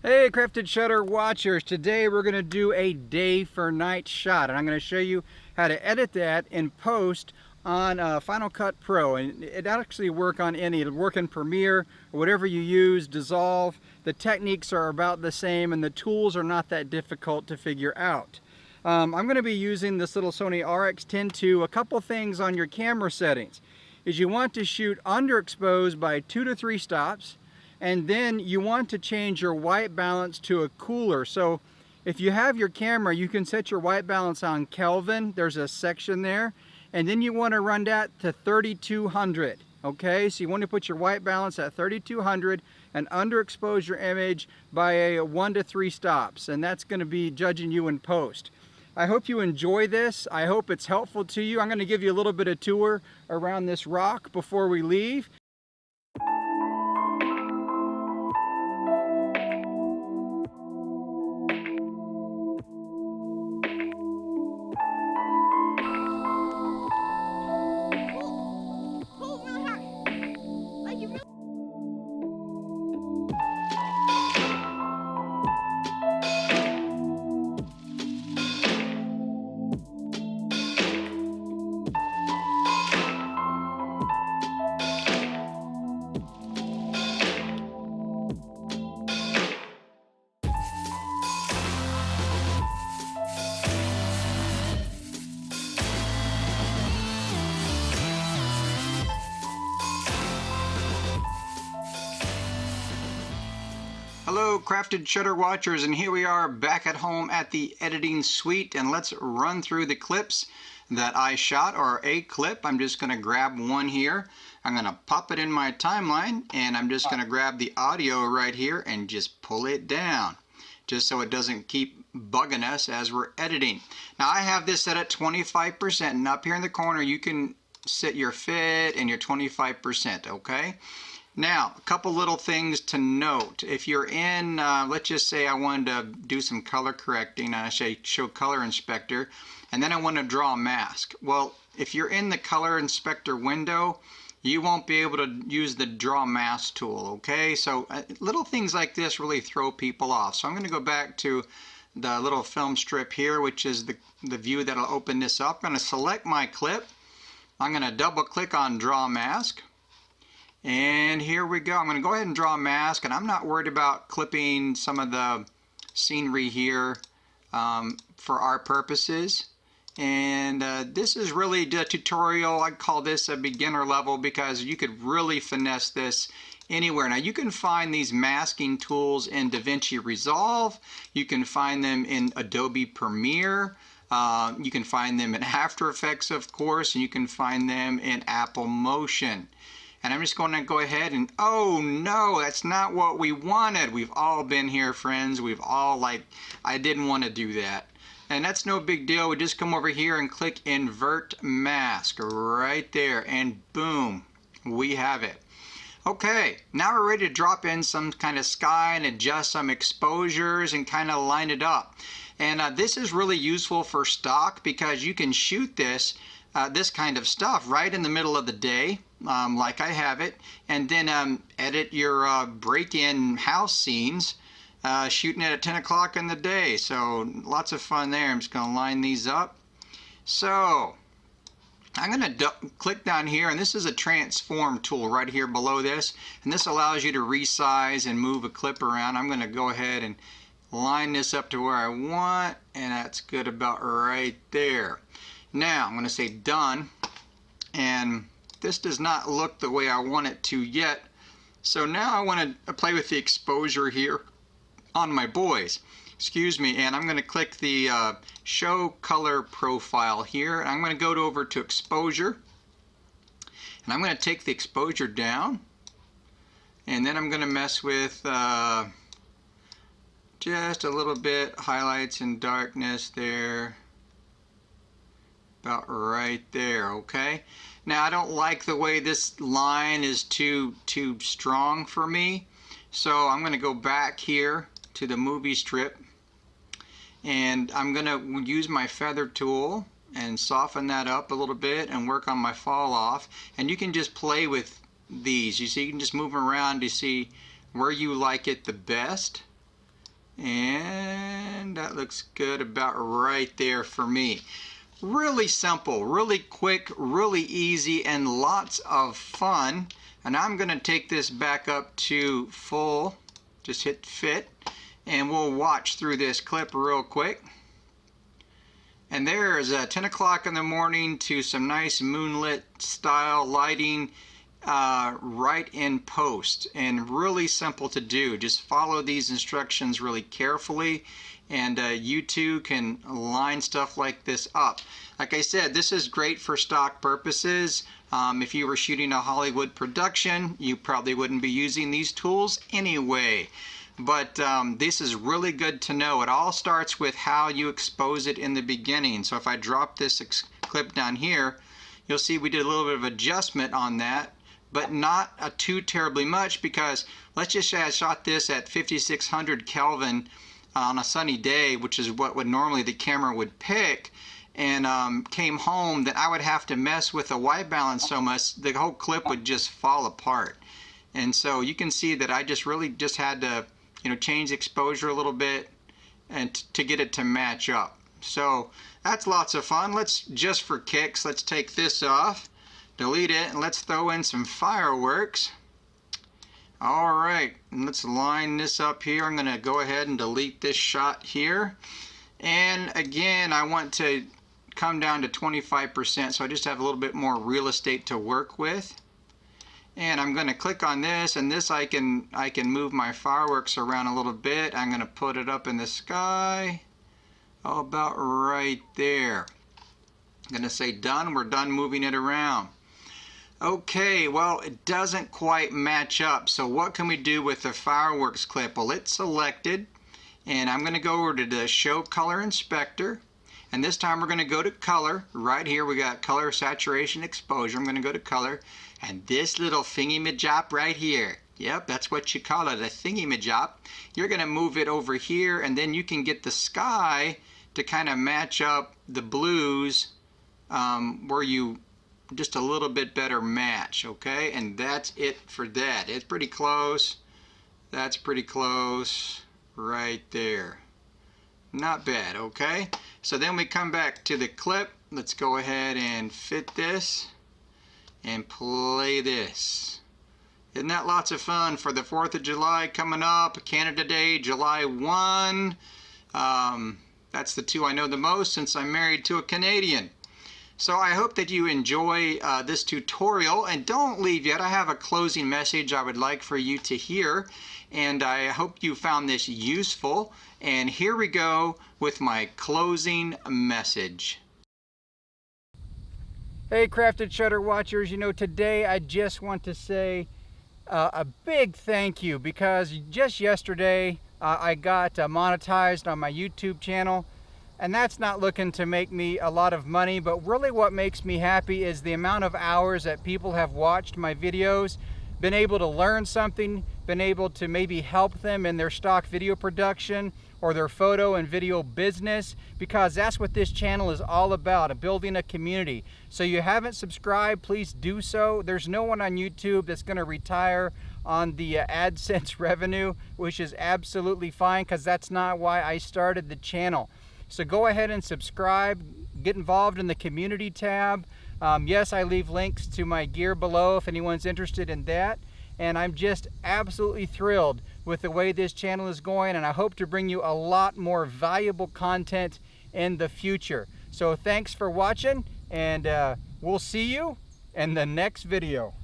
Hey Crafted Shutter watchers, today we're going to do a day for night shot, and I'm going to show you how to edit that in post on Final Cut Pro. And it actually work on it'll work in Premiere or whatever you use, Dissolve. The techniques are about the same and the tools are not that difficult to figure out. I'm going to be using this little Sony RX10 II. A couple things on your camera settings is you want to shoot underexposed by 2 to 3 stops. And then you want to change your white balance to a cooler. So if you have your camera, you can set your white balance on Kelvin. There's a section there. And then you want to run that to 3200. Okay, so you want to put your white balance at 3200 and underexpose your image by a 1 to 3 stops. And that's going to be judging you in post. I hope you enjoy this. I hope it's helpful to you. I'm going to give you a little bit of tour around this rock before we leave. Hello Crafted Shutter watchers, and here we are back at home at the editing suite, and let's run through the clips that I shot, or a clip. I'm just going to grab one here. I'm going to pop it in my timeline, and I'm just going to grab the audio right here and just pull it down just so it doesn't keep bugging us as we're editing. Now I have this set at 25%, and up here in the corner you can set your fit and your 25%, okay? Now, a couple little things to note. If you're in, let's just say I wanted to do some color correcting, I say show color inspector, and then I want to draw a mask. Well, if you're in the color inspector window, you won't be able to use the draw mask tool, okay? So little things like this really throw people off. So I'm going to go back to the little film strip here, which is the view that'll open this up. I'm going to select my clip. I'm going to double click on draw mask. And here we go. I'm going to go ahead and draw a mask, and I'm not worried about clipping some of the scenery here for our purposes. And this is really the tutorial. I call this a beginner level because you could really finesse this anywhere. Now you can find these masking tools in DaVinci Resolve. You can find them in Adobe Premiere. You can find them in After Effects, of course, and you can find them in Apple Motion. And I'm just going to go ahead and, oh no, that's not what we wanted. We've all been here, friends. We've all I didn't want to do that. And that's no big deal. We just come over here and click invert mask right there, and boom, we have it. Okay, now we're ready to drop in some kind of sky and adjust some exposures and kind of line it up. And this is really useful for stock because you can shoot this kind of stuff right in the middle of the day, like I have it, and then edit your break-in house scenes, shooting it at 10 o'clock in the day. So lots of fun there. I'm just going to line these up. So I'm going to click down here, and this is a transform tool right here below this, and this allows you to resize and move a clip around. I'm going to go ahead and line this up to where I want, and that's good about right there. Now I'm going to say done, and this does not look the way I want it to yet. So now I want to play with the exposure here on my boys. Excuse me, and I'm going to click the show color profile here, and I'm going to go over to exposure, and I'm going to take the exposure down, and then I'm going to mess with just a little bit highlights and darkness there. About right there, okay? Now I don't like the way this line is too strong for me, so I'm going to go back here to the movie strip, and I'm going to use my feather tool and soften that up a little bit and work on my fall off. And you can just play with these. You see, you can just move them around to see where you like it the best. And that looks good about right there for me. Really simple, really quick, really easy, and lots of fun. And I'm going to take this back up to full, just hit fit, and we'll watch through this clip real quick. And there's 10 o'clock in the morning to some nice moonlit style lighting right in post, and really simple to do. Just follow these instructions really carefully, and you too can line stuff like this up. Like I said, this is great for stock purposes. If you were shooting a Hollywood production, you probably wouldn't be using these tools anyway. But this is really good to know. It all starts with how you expose it in the beginning. So if I drop this clip down here, you'll see we did a little bit of adjustment on that, but not too terribly much, because let's just say I shot this at 5600 Kelvin on a sunny day, which is what would normally the camera would pick, and came home, then I would have to mess with the white balance so much the whole clip would just fall apart. And so you can see that I just really just had to, you know, change the exposure a little bit and to get it to match up. So that's lots of fun. Let's, just for kicks, let's take this off, delete it, and let's throw in some fireworks. All right, and let's line this up here. I'm going to go ahead and delete this shot here. And again, I want to come down to 25%, so I just have a little bit more real estate to work with. And I'm going to click on this, and this I can move my fireworks around a little bit. I'm going to put it up in the sky, about right there. I'm going to say done. We're done moving it around. Okay, well, it doesn't quite match up. So what can we do with the fireworks clip? Well, it's selected, and I'm going to go over to the Show Color Inspector. And this time we're going to go to color. Right here we got color, saturation, exposure. I'm going to go to color. And this little thingy-majop right here, yep, that's what you call it, a thingy-majop. You're going to move it over here, and then you can get the sky to kind of match up the blues where you just a little bit better match, okay? And that's it for that. It's pretty close. That's pretty close right there. Not bad, okay? So then we come back to the clip. Let's go ahead and fit this and play this. Isn't that lots of fun for the 4th of July coming up? Canada Day, July 1. That's the two I know the most since I'm married to a Canadian. So I hope that you enjoy this tutorial, and don't leave yet. I have a closing message I would like for you to hear, and I hope you found this useful. And here we go with my closing message. Hey Crafted Shutter watchers, you know, today I just want to say a big thank you, because just yesterday I got monetized on my YouTube channel, and that's not looking to make me a lot of money, but really what makes me happy is the amount of hours that people have watched my videos, been able to learn something, been able to maybe help them in their stock video production or their photo and video business, because that's what this channel is all about, building a community. So you haven't subscribed, please do so. There's no one on YouTube that's gonna retire on the AdSense revenue, which is absolutely fine, because that's not why I started the channel. So go ahead and subscribe, get involved in the community tab. Yes, I leave links to my gear below if anyone's interested in that. And I'm just absolutely thrilled with the way this channel is going, and I hope to bring you a lot more valuable content in the future. So thanks for watching, and we'll see you in the next video.